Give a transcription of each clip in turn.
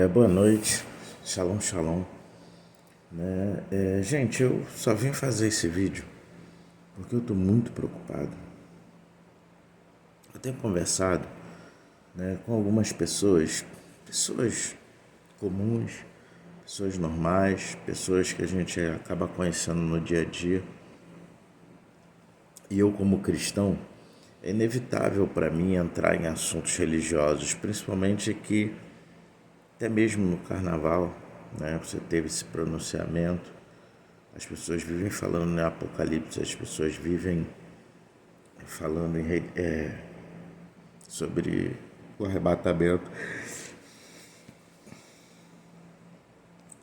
Boa noite, shalom, shalom. Gente, eu só vim fazer esse vídeo porque eu estou muito preocupado. Eu tenho conversado, com algumas pessoas comuns, pessoas normais, pessoas que a gente acaba conhecendo no dia a dia. E eu, como cristão, é inevitável para mim entrar em assuntos religiosos, principalmente que até mesmo no carnaval, você teve esse pronunciamento. As pessoas vivem falando em Apocalipse, as pessoas vivem falando sobre o arrebatamento.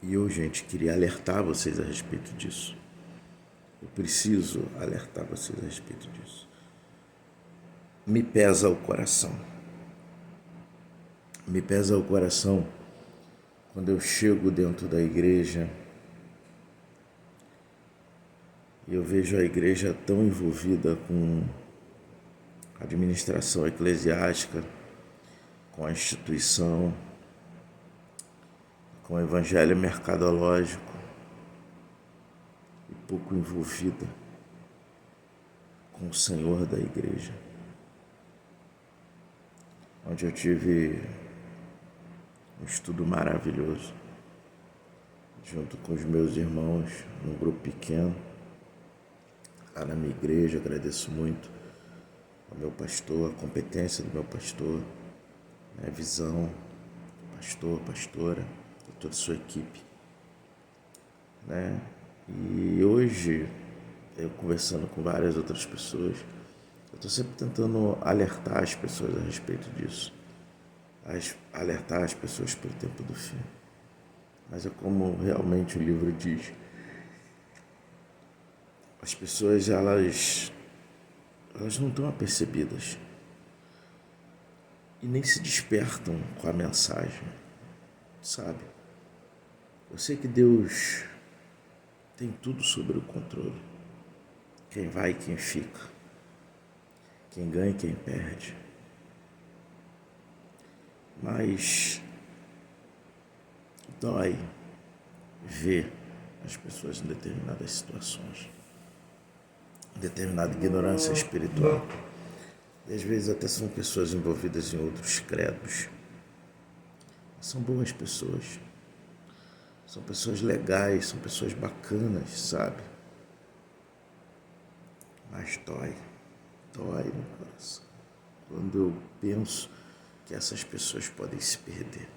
E eu, gente, queria alertar vocês a respeito disso. Eu preciso alertar vocês a respeito disso. Me pesa o coração. Me pesa o coração quando eu chego dentro da igreja e eu vejo a igreja tão envolvida com a administração eclesiástica, com a instituição, com o evangelho mercadológico e pouco envolvida com o Senhor da igreja. Onde eu tive um estudo maravilhoso, junto com os meus irmãos, num grupo pequeno, lá na minha igreja. Agradeço muito ao meu pastor, a competência do meu pastor, a visão do pastor, pastora e toda a sua equipe. E hoje, eu conversando com várias outras pessoas, eu estou sempre tentando alertar as pessoas a respeito disso. Alertar as pessoas pelo tempo do fim. Mas é como realmente o livro diz. As pessoas, elas não estão apercebidas. E nem se despertam com a mensagem, sabe? Eu sei que Deus tem tudo sob o controle. Quem vai e quem fica. Quem ganha e quem perde. Mas dói ver as pessoas em determinadas situações, determinada ignorância espiritual. E às vezes até são pessoas envolvidas em outros credos. São boas pessoas. São pessoas legais, são pessoas bacanas, sabe? Mas dói no coração quando eu penso que essas pessoas podem se perder.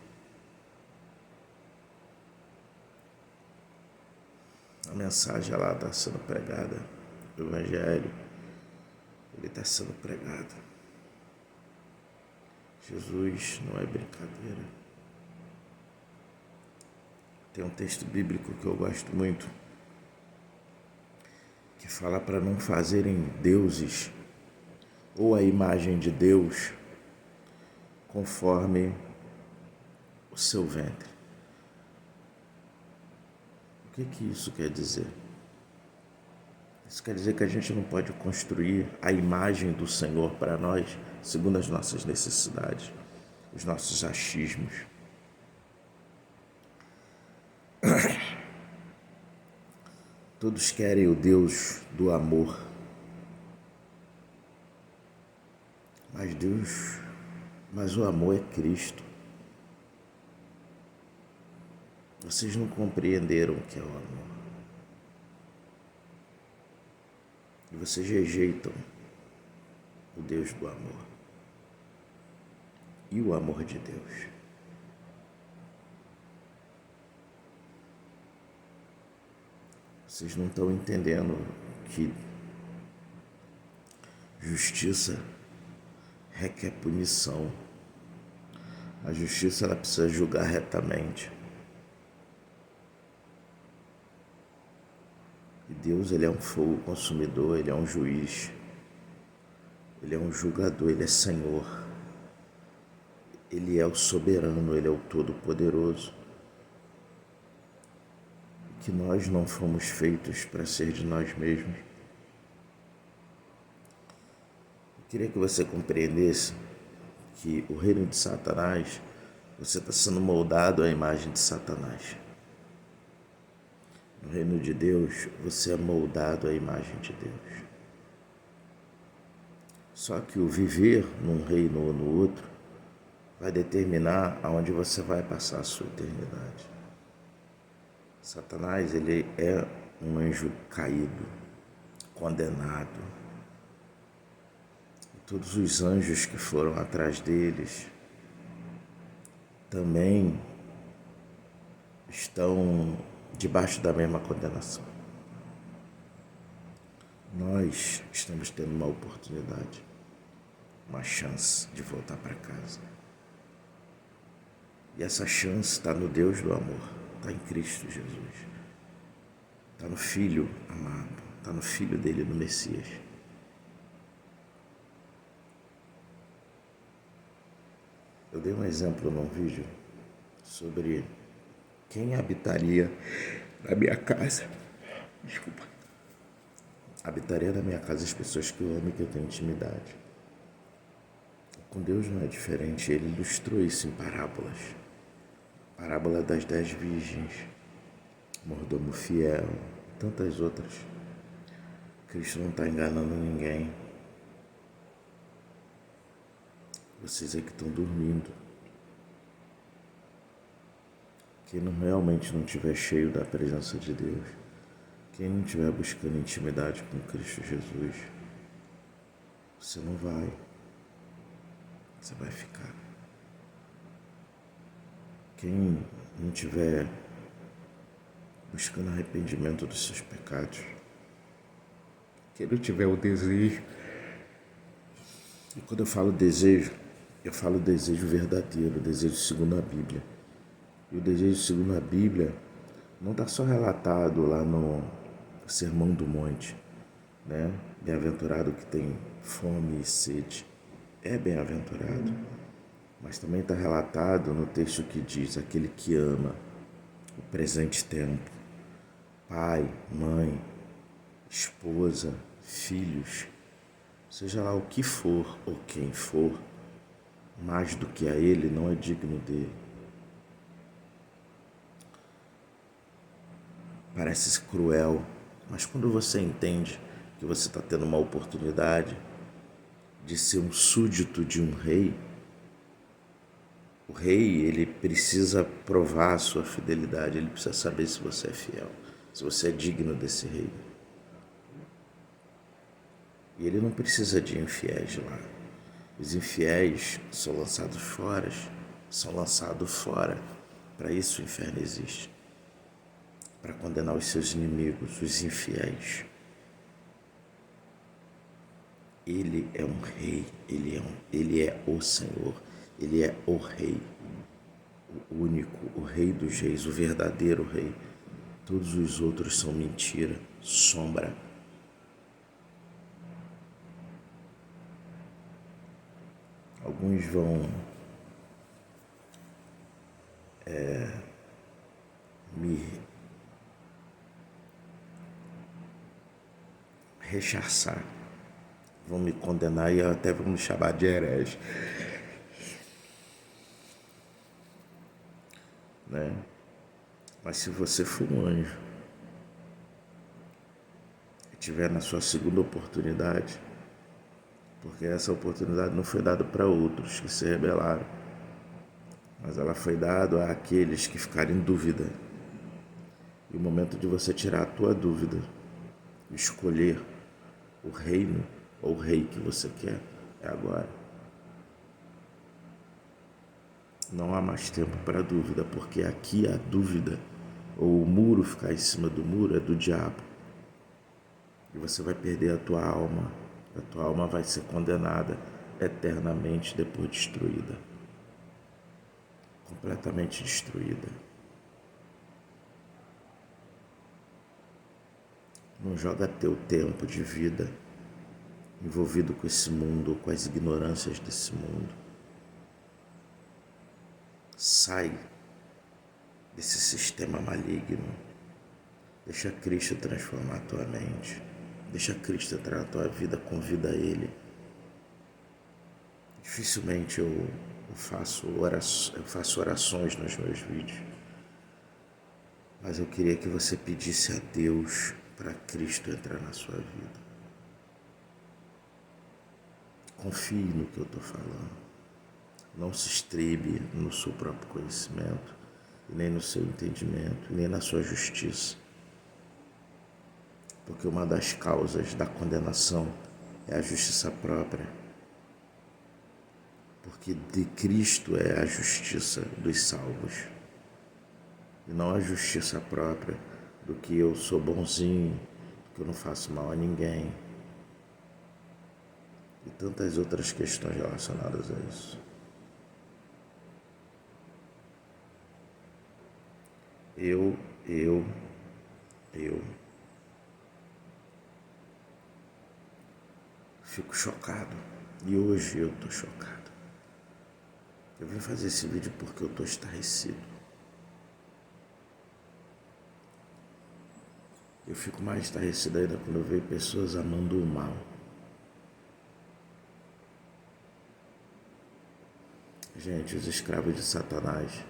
A mensagem lá está sendo pregada, o evangelho, ele está sendo pregado. Jesus não é brincadeira. Tem um texto bíblico que eu gosto muito, que fala para não fazerem deuses ou a imagem de Deus conforme o seu ventre. O que isso quer dizer? Isso quer dizer que a gente não pode construir a imagem do Senhor para nós segundo as nossas necessidades, os nossos achismos. Todos querem o Deus do amor. Mas o amor é Cristo. Vocês não compreenderam o que é o amor. E vocês rejeitam o Deus do amor. E o amor de Deus. Vocês não estão entendendo que justiça requer punição. A justiça, ela precisa julgar retamente. E Deus, ele é um fogo consumidor, ele é um juiz. Ele é um julgador, ele é Senhor. Ele é o soberano, ele é o todo-poderoso. Que nós não fomos feitos para ser de nós mesmos. Eu queria que você compreendesse que o reino de Satanás Você está sendo moldado à imagem de Satanás. No reino de Deus, você é moldado à imagem de Deus. Só que o viver num reino ou no outro vai determinar aonde você vai passar a sua eternidade. Satanás, ele é um anjo caído, condenado. E todos os anjos que foram atrás deles também estão debaixo da mesma condenação. Nós estamos tendo uma oportunidade, uma chance de voltar para casa. E essa chance está no Deus do amor, está em Cristo Jesus. Está no Filho amado, está no Filho dele, no Messias. Eu dei um exemplo num vídeo sobre quem habitaria na minha casa. Desculpa. Habitaria na minha casa as pessoas que eu amo e que eu tenho intimidade. Com Deus não é diferente, ele ilustrou isso em parábolas. Parábola das 10 virgens, mordomo fiel, tantas outras. Cristo não está enganando ninguém. Vocês aí que estão dormindo. Quem realmente não estiver cheio da presença de Deus, quem não estiver buscando intimidade com Cristo Jesus, você não vai. Você vai ficar. Quem não estiver buscando arrependimento dos seus pecados, quem não tiver o desejo, e quando eu falo desejo verdadeiro, desejo segundo a Bíblia. E o desejo segundo a Bíblia não está só relatado lá no Sermão do Monte, né? Bem-aventurado que tem fome e sede. É bem-aventurado. Mas também está relatado no texto que diz: aquele que ama o presente tempo, pai, mãe, esposa, filhos, seja lá o que for ou quem for, mais do que a ele não é digno dele. Parece cruel, mas quando você entende que você está tendo uma oportunidade de ser um súdito de um rei, o rei, ele precisa provar a sua fidelidade, ele precisa saber se você é fiel, se você é digno desse rei. E ele não precisa de infiéis lá. Os infiéis são lançados fora. Para isso o inferno existe. Para condenar os seus inimigos, os infiéis. Ele é um rei, ele é o Senhor, ele é o rei, o único, o rei dos reis, o verdadeiro rei. Todos os outros são mentira, sombra. Alguns vão me rechaçar, vão me condenar e até vão me chamar de herege, né? Mas se você for um anjo e tiver na sua segunda oportunidade, porque essa oportunidade não foi dada para outros que se rebelaram, mas ela foi dada àqueles que ficarem em dúvida. E o momento de você tirar a tua dúvida, escolher o reino ou o rei que você quer, é agora. Não há mais tempo para dúvida, porque aqui a dúvida, ou o muro ficar em cima do muro, é do diabo. E você vai perder a tua alma. A tua alma vai ser condenada eternamente, depois destruída. Completamente destruída. Não joga teu tempo de vida envolvido com esse mundo, ou com as ignorâncias desse mundo. Sai desse sistema maligno. Deixa Cristo transformar a tua mente. Deixa Cristo entrar na tua vida, convida Ele. Dificilmente eu eu faço orações nos meus vídeos. Mas eu queria que você pedisse a Deus para Cristo entrar na sua vida. Confie no que eu estou falando. Não se estribe no seu próprio conhecimento, e nem no seu entendimento, e nem na sua justiça. Porque uma das causas da condenação é a justiça própria. Porque de Cristo é a justiça dos salvos. E não a justiça própria do que eu sou bonzinho, que eu não faço mal a ninguém. E tantas outras questões relacionadas a isso. Eu fico chocado. E hoje eu tô chocado. Eu vim fazer esse vídeo porque eu tô estarrecido. Eu fico mais estarrecido ainda quando eu vejo pessoas amando o mal. Gente, os escravos de Satanás,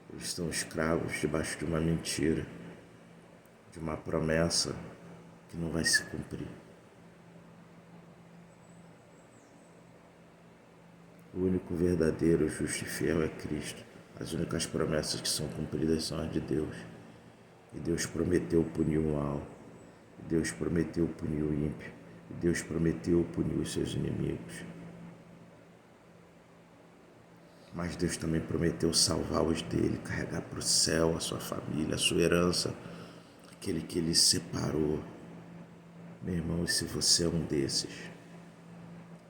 eles estão escravos debaixo de uma mentira, de uma promessa que não vai se cumprir. O único verdadeiro, justo e fiel é Cristo. As únicas promessas que são cumpridas são as de Deus. E Deus prometeu punir o mal. E Deus prometeu punir o ímpio. E Deus prometeu punir os seus inimigos. Mas Deus também prometeu salvar os dele, carregar para o céu a sua família, a sua herança, aquele que ele separou. Meu irmão, e se você é um desses?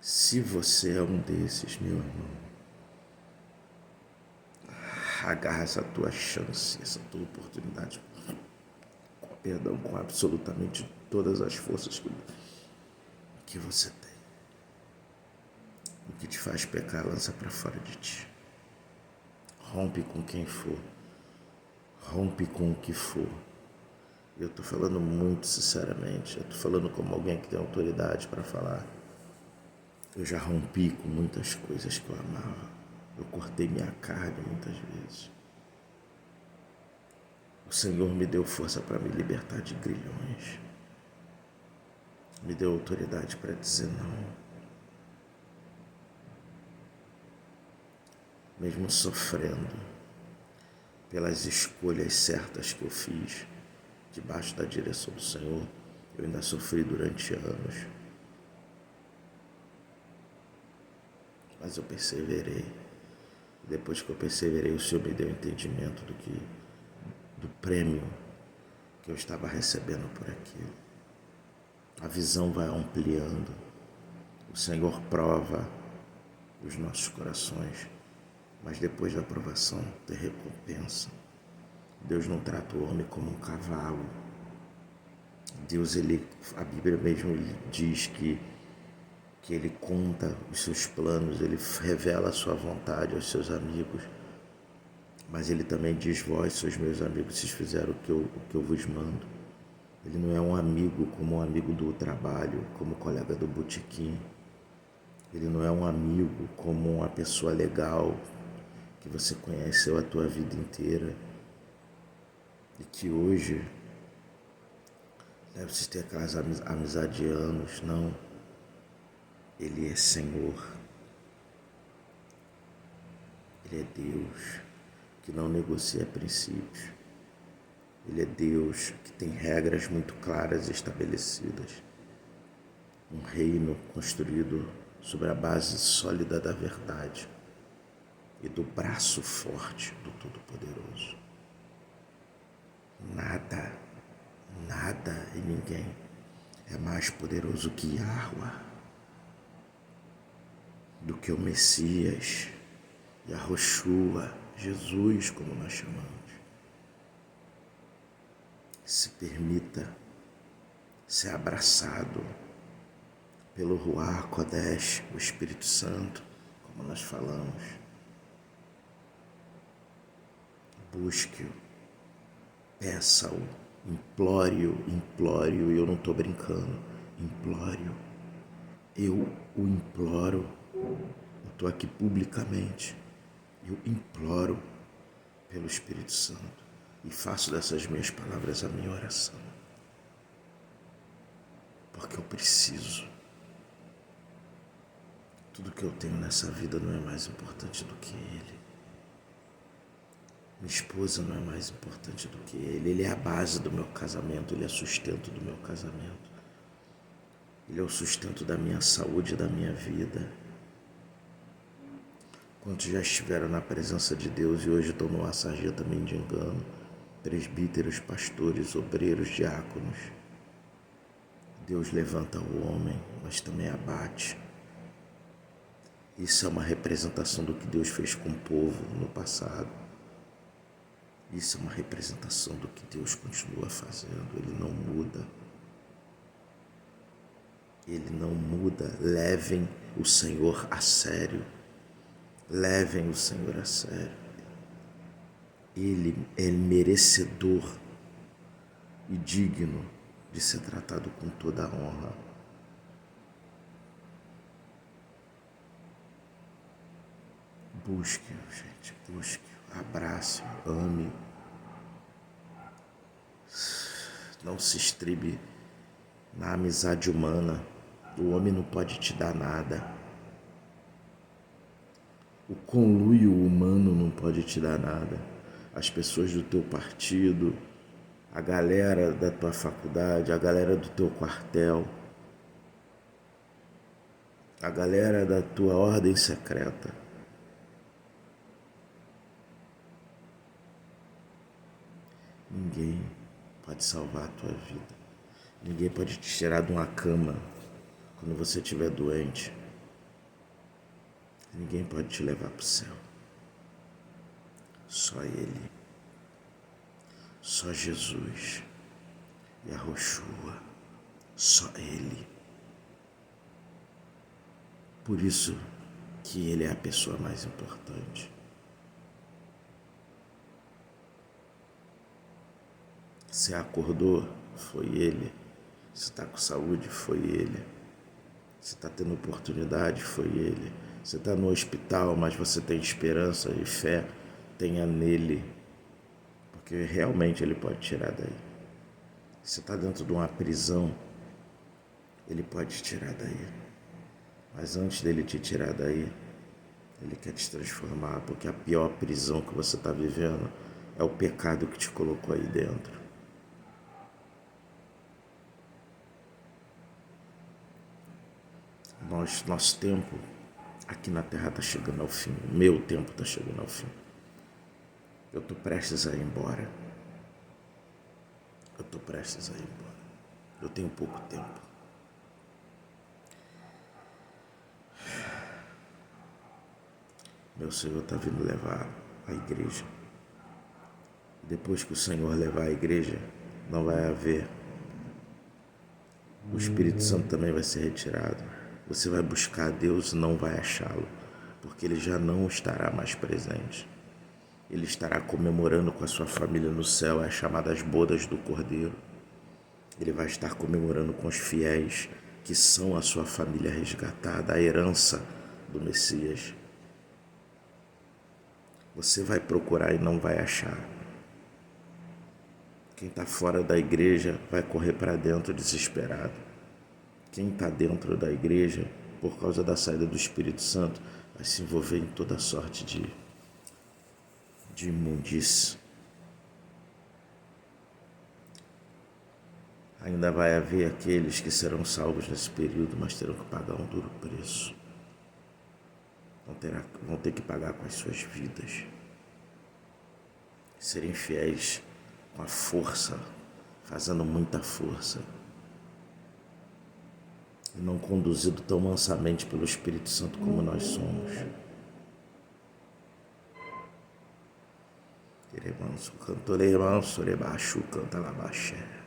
Se você é um desses, meu irmão, agarra essa tua chance, essa tua oportunidade, perdão, com absolutamente todas as forças que você tem. O que te faz pecar, lança para fora de ti. Rompe com quem for. Rompe com o que for. Eu estou falando muito sinceramente. Eu estou falando como alguém que tem autoridade para falar. Eu já rompi com muitas coisas que eu amava. Eu cortei minha carne muitas vezes. O Senhor me deu força para me libertar de grilhões. Me deu autoridade para dizer não. Mesmo sofrendo pelas escolhas certas que eu fiz, debaixo da direção do Senhor, eu ainda sofri durante anos. Mas eu perseverei. Depois que eu perseverei, o Senhor me deu entendimento do prêmio que eu estava recebendo por aquilo. A visão vai ampliando. O Senhor prova os nossos corações, mas depois da provação tem recompensa. Deus não trata o homem como um cavalo. Deus, a Bíblia mesmo ele diz que ele conta os seus planos, ele revela a sua vontade aos seus amigos, mas ele também diz: vós sois meus amigos, vocês fizeram o que eu vos mando. Ele não é um amigo como um amigo do trabalho, como colega do botequim. Ele não é um amigo como uma pessoa legal que você conheceu a tua vida inteira e que hoje vocês têm aquelas amizades de anos. Não. Ele é Senhor. Ele é Deus que não negocia princípios. Ele é Deus que tem regras muito claras e estabelecidas. Um reino construído sobre a base sólida da verdade e do braço forte do Todo-Poderoso. Nada e ninguém é mais poderoso que Yahweh, do que o Messias, Yahoshua, Jesus, como nós chamamos. Se permita ser abraçado pelo Ruach Kodesh, o Espírito Santo, como nós falamos. Busque-o, peça-o, implore-o, e eu não estou brincando, implore-o. Eu o imploro estou aqui publicamente. Eu imploro pelo Espírito Santo e faço dessas minhas palavras a minha oração. Porque eu preciso. Tudo que eu tenho nessa vida não é mais importante do que Ele. Minha esposa não é mais importante do que Ele. Ele é a base do meu casamento, Ele é sustento do meu casamento. Ele é o sustento da minha saúde e da minha vida. Quantos já estiveram na presença de Deus e hoje estão numa sarjeta mendigando? Presbíteros, pastores, obreiros, diáconos. Deus levanta o homem, mas também abate. Isso é uma representação do que Deus fez com o povo no passado. Isso é uma representação do que Deus continua fazendo. Ele não muda. Ele não muda. Levem o Senhor a sério. Levem o Senhor a sério. Ele é merecedor e digno de ser tratado com toda a honra. Busque-o, gente, busque-o, abrace-o, ame. Não se estribe na amizade humana. O homem não pode te dar nada. O conluio humano não pode te dar nada. As pessoas do teu partido, a galera da tua faculdade, a galera do teu quartel, a galera da tua ordem secreta. Ninguém pode salvar a tua vida. Ninguém pode te tirar de uma cama quando você estiver doente. Ninguém pode te levar para o céu. Só Ele. Só Jesus. Yahushua. Só Ele. Por isso que Ele é a pessoa mais importante. Você acordou? Foi Ele. Você está com saúde? Foi Ele. Você está tendo oportunidade? Foi Ele. Você está no hospital, mas você tem esperança e fé? Tenha nele. Porque realmente Ele pode tirar daí. Você está dentro de uma prisão, Ele pode te tirar daí. Mas antes dele te tirar daí, Ele quer te transformar, porque a pior prisão que você está vivendo é o pecado que te colocou aí dentro. Nosso tempo aqui na Terra está chegando ao fim. Meu tempo está chegando ao fim. Eu estou prestes a ir embora. Eu tenho pouco tempo. Meu Senhor está vindo levar a igreja. Depois que o Senhor levar a igreja, não vai haver. O Espírito Santo também vai ser retirado. Você vai buscar a Deus e não vai achá-lo, porque Ele já não estará mais presente. Ele estará comemorando com a sua família no céu as chamadas bodas do Cordeiro. Ele vai estar comemorando com os fiéis que são a sua família resgatada, a herança do Messias. Você vai procurar e não vai achar. Quem está fora da igreja vai correr para dentro desesperado. Quem está dentro da igreja, por causa da saída do Espírito Santo, vai se envolver em toda sorte de imundície. Ainda vai haver aqueles que serão salvos nesse período, mas terão que pagar um duro preço. Vão ter que pagar com as suas vidas. Serem fiéis com a força, fazendo muita força. E não conduzido tão mansamente pelo Espírito Santo como nós somos. Teremanso, cantoremanso, rebaixo, canta labaxé.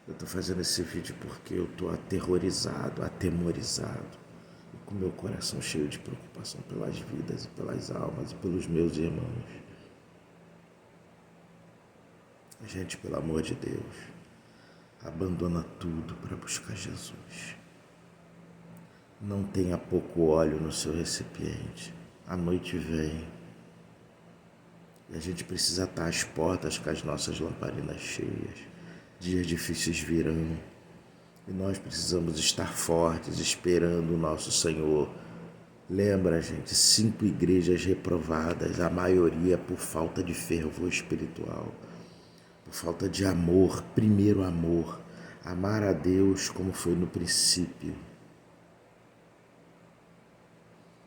Eu estou fazendo esse vídeo porque eu estou aterrorizado, atemorizado. E com meu coração cheio de preocupação pelas vidas e pelas almas e pelos meus irmãos. Gente, pelo amor de Deus, abandona tudo para buscar Jesus. Não tenha pouco óleo no seu recipiente. A noite vem e a gente precisa estar às portas com as nossas lamparinas cheias. Dias difíceis virão e nós precisamos estar fortes, esperando o nosso Senhor. Lembra, gente, 5 igrejas reprovadas, a maioria por falta de fervor espiritual, por falta de amor, primeiro amor, amar a Deus como foi no princípio.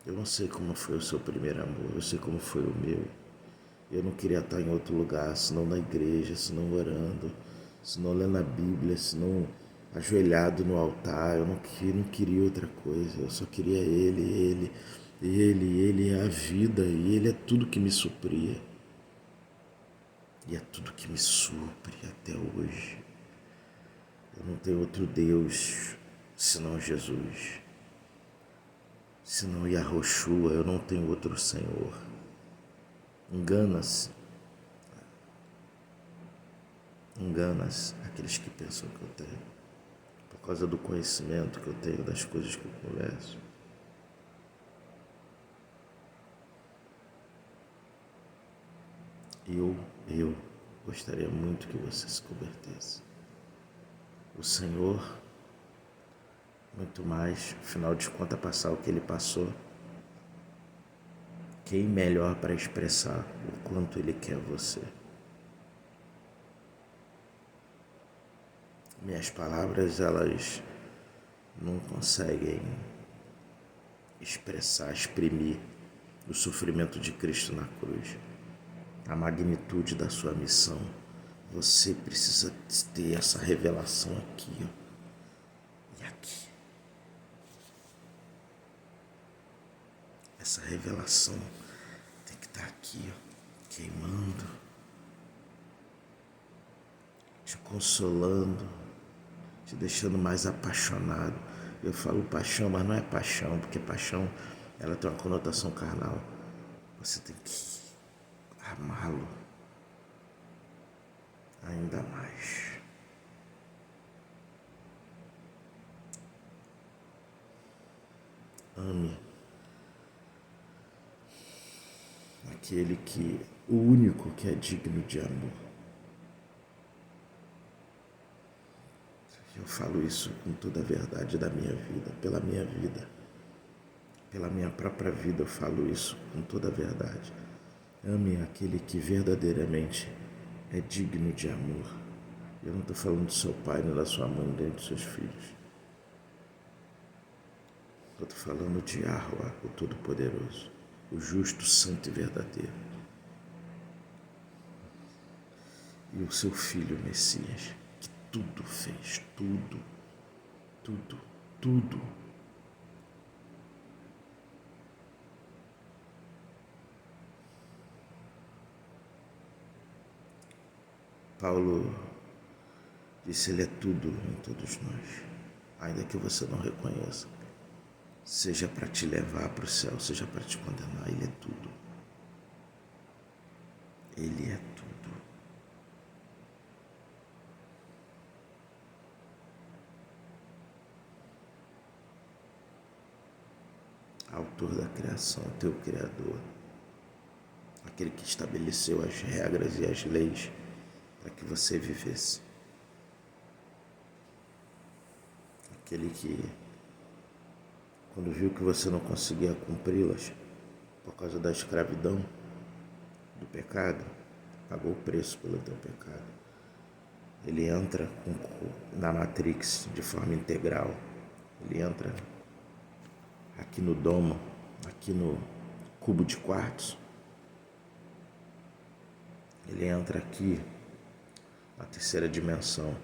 Eu não sei como foi o seu primeiro amor, eu sei como foi o meu. Eu não queria estar em outro lugar, senão na igreja, senão orando, senão lendo a Bíblia, senão ajoelhado no altar. Eu não queria outra coisa, eu só queria Ele é a vida e Ele é tudo que me supria. E é tudo que me supre até hoje. Eu não tenho outro Deus senão Jesus. Senão Yahoshua, eu não tenho outro Senhor. Engana-se aqueles que pensam que eu tenho, por causa do conhecimento que eu tenho das coisas que eu converso. Eu gostaria muito que você se convertesse. O Senhor, muito mais, afinal de contas, passar o que Ele passou. Quem melhor para expressar o quanto Ele quer você? Minhas palavras, elas não conseguem expressar, exprimir o sofrimento de Cristo na cruz, a magnitude da sua missão. Você precisa ter essa revelação aqui, ó, e aqui. Essa revelação tem que estar aqui, ó, queimando, te consolando, te deixando mais apaixonado. Eu falo paixão, mas não é paixão, porque paixão ela tem uma conotação carnal. Você tem que amá-lo ainda mais. Ame o único que é digno de amor. Eu falo isso com toda a verdade da minha vida, pela minha própria vida eu falo isso com toda a verdade. Ame aquele que verdadeiramente é digno de amor. Eu não estou falando do seu pai, nem da sua mãe, nem dos seus filhos. Eu estou falando de Yahuwah, o Todo-Poderoso, o justo, santo e verdadeiro. E o seu filho Messias, que tudo fez, tudo. Paulo disse, Ele é tudo em todos nós, ainda que você não reconheça. Seja para te levar para o céu, seja para te condenar, Ele é tudo. Ele é tudo. Autor da criação, teu Criador, aquele que estabeleceu as regras e as leis para que você vivesse. Aquele que, quando viu que você não conseguia cumpri-las por causa da escravidão, do pecado, pagou o preço pelo teu pecado. Ele entra na Matrix de forma integral. Ele entra aqui no domo, aqui no cubo de quartzo. Ele entra aqui na terceira dimensão,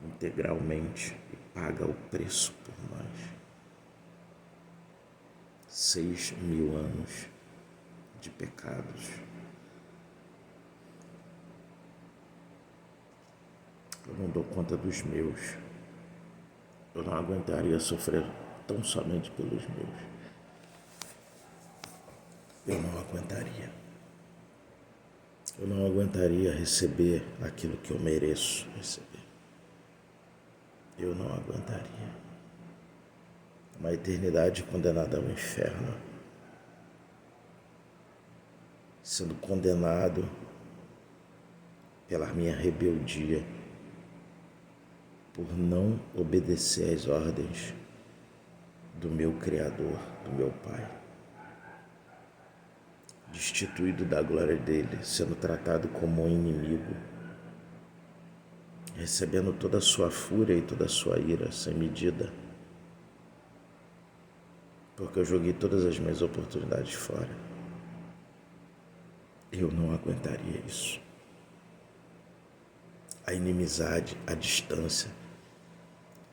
integralmente, e paga o preço por nós. 6.000 anos de pecados. Eu não dou conta dos meus. Eu não aguentaria sofrer tão somente pelos meus. Eu não aguentaria. Eu não aguentaria receber aquilo que eu mereço receber. Eu não aguentaria. Uma eternidade condenada ao inferno. Sendo condenado pela minha rebeldia, por não obedecer às ordens do meu Criador, do meu Pai. Destituído da glória dele, sendo tratado como um inimigo, recebendo toda a sua fúria e toda a sua ira sem medida, porque eu joguei todas as minhas oportunidades fora. Eu não aguentaria isso. A inimizade, a distância,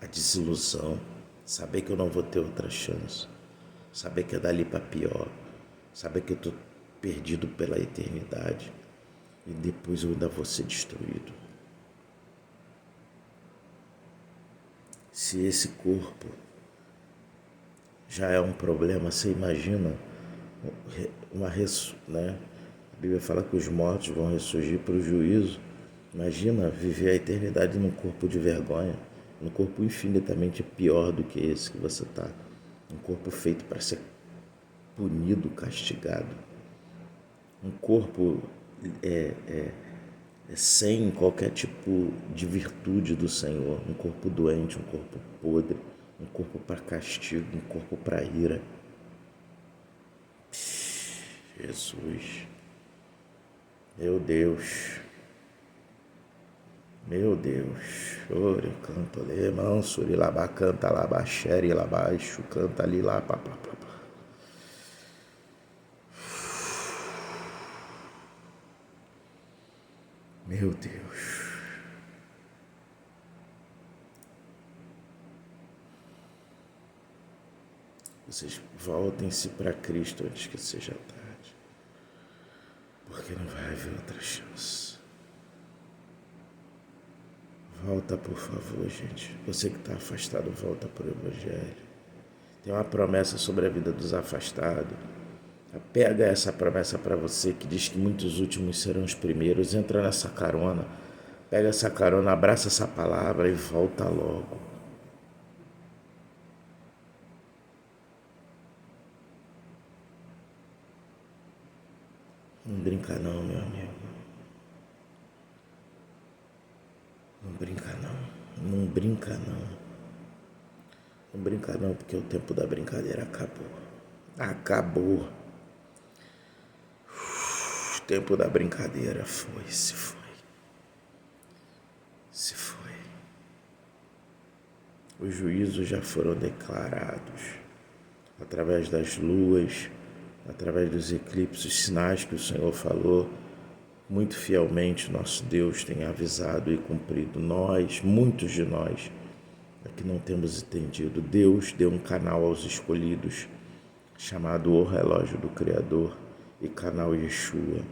a desilusão, saber que eu não vou ter outra chance, saber que é dali para pior, saber que eu estou perdido pela eternidade e depois eu ainda vou ser destruído. Se esse corpo já é um problema, você imagina né? A Bíblia fala que os mortos vão ressurgir para o juízo. Imagina viver a eternidade num corpo de vergonha, num corpo infinitamente pior do que esse que você está. Um corpo feito para ser punido, castigado. Um corpo sem qualquer tipo de virtude do Senhor. Um corpo doente, um corpo podre, um corpo para castigo, um corpo para ira. Jesus, meu Deus, meu Deus. Ore, canto, lemão, suri, labá, canta, labá, xere, labaixo, canta ali, lá, papá. Meu Deus. Vocês voltem-se para Cristo antes que seja tarde, porque não vai haver outra chance. Volta, por favor, gente. Você que está afastado, volta para o Evangelho. Tem uma promessa sobre a vida dos afastados. Pega essa promessa para você que diz que muitos últimos serão os primeiros. Entra nessa carona. Pega essa carona, abraça essa palavra e volta logo. Não brinca não, meu amigo. Não brinca não. Não brinca não. Não brinca não, porque o tempo da brincadeira acabou. Acabou. O tempo da brincadeira se foi. Se foi. Os juízos já foram declarados através das luas, através dos eclipses, sinais que o Senhor falou. Muito fielmente nosso Deus tem avisado e cumprido. Nós, muitos de nós, é que não temos entendido. Deus deu um canal aos escolhidos, chamado O Relógio do Criador e canal Yeshua.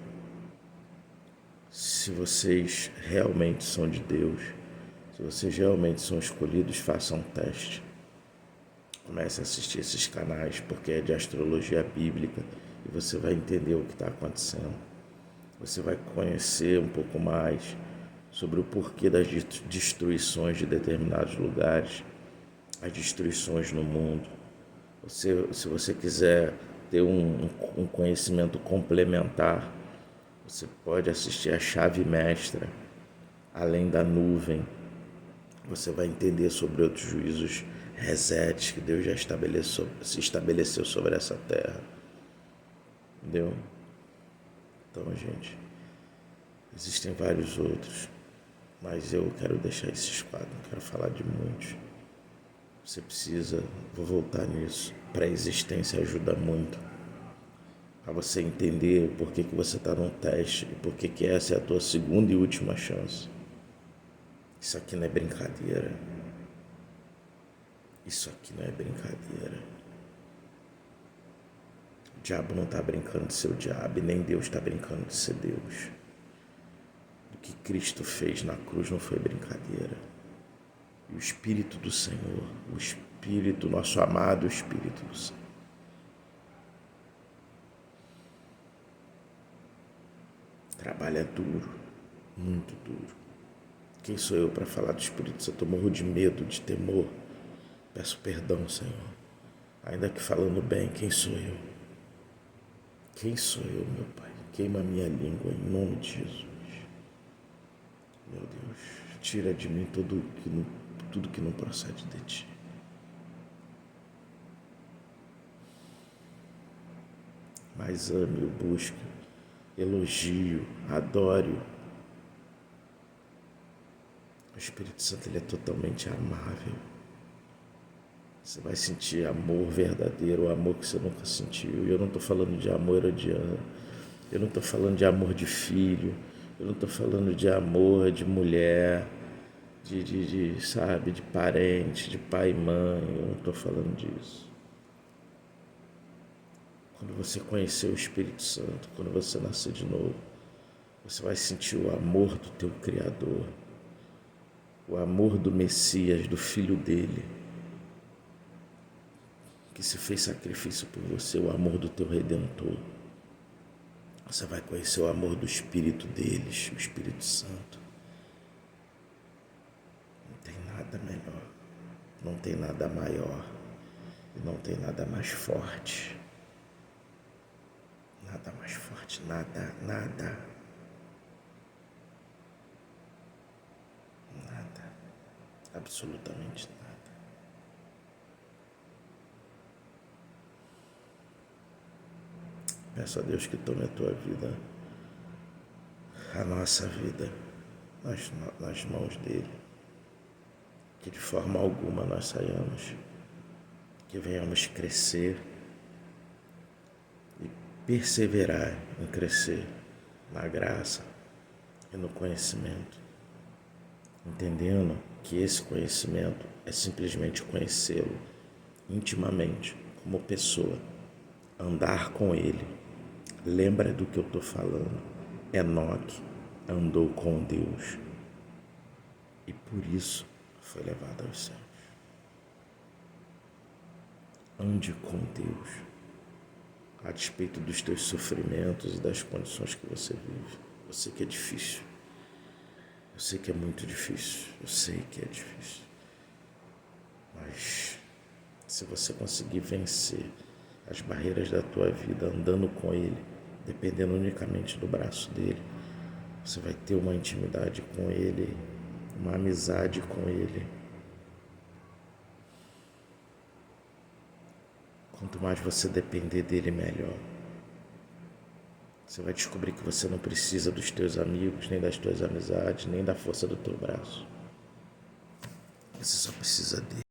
Se vocês realmente são de Deus, se vocês realmente são escolhidos, façam um teste. Comece a assistir esses canais, porque é de astrologia bíblica e você vai entender o que está acontecendo. Você vai conhecer um pouco mais sobre o porquê das destruições de determinados lugares, as destruições no mundo. Se você quiser ter um conhecimento complementar, você pode assistir a Chave Mestra, Além da Nuvem. Você vai entender sobre outros juízos reset que Deus já se estabeleceu sobre essa terra. Entendeu? Então, gente, existem vários outros, mas eu quero deixar esses quatro, não quero falar de muitos. Você precisa, vou voltar nisso, pré-existência ajuda muito a você entender por que você está num teste e por que essa é a tua segunda e última chance. Isso aqui não é brincadeira. Isso aqui não é brincadeira. O diabo não está brincando de ser o diabo e nem Deus está brincando de ser Deus. O que Cristo fez na cruz não foi brincadeira. E o Espírito do Senhor, o Espírito, nosso amado Espírito do Senhor, está trabalho é duro, muito duro. Quem sou eu para falar do Espírito Santo? Eu morro de medo, de temor. Peço perdão, Senhor. Ainda que falando bem, quem sou eu? Quem sou eu, meu Pai? Queima a minha língua em nome de Jesus. Meu Deus, tira de mim tudo que não procede de Ti. Mas ame-o, busque, elogio, adore-o. O Espírito Santo, ele é totalmente amável. Você vai sentir amor verdadeiro, o amor que você nunca sentiu. E eu não estou falando de amor herediano, eu não estou falando de amor de filho, eu não estou falando de amor de mulher, sabe, de parente, de pai e mãe. Eu não estou falando disso. Quando você conhecer o Espírito Santo, quando você nascer de novo, você vai sentir o amor do teu Criador, o amor do Messias, do Filho dele, que se fez sacrifício por você, o amor do teu Redentor. Você vai conhecer o amor do Espírito deles, o Espírito Santo. Não tem nada melhor, não tem nada maior, e não tem nada mais forte. Nada mais forte, nada. Absolutamente nada. Peço a Deus que tome a tua vida, a nossa vida, nas mãos dele. Que de forma alguma nós saiamos, que venhamos crescer e perseverar em crescer na graça e no conhecimento, entendendo que esse conhecimento é simplesmente conhecê-lo intimamente, como pessoa, andar com ele. Lembra do que eu estou falando? Enoque andou com Deus e por isso foi levado aos céus. Ande com Deus, a despeito dos teus sofrimentos e das condições que você vive. Eu sei que é difícil, eu sei que é muito difícil, eu sei que é difícil, mas se você conseguir vencer as barreiras da tua vida andando com Ele, dependendo unicamente do braço dele, você vai ter uma intimidade com Ele, uma amizade com Ele. Quanto mais você depender dele, melhor. Você vai descobrir que você não precisa dos teus amigos, nem das tuas amizades, nem da força do teu braço. Você só precisa dele.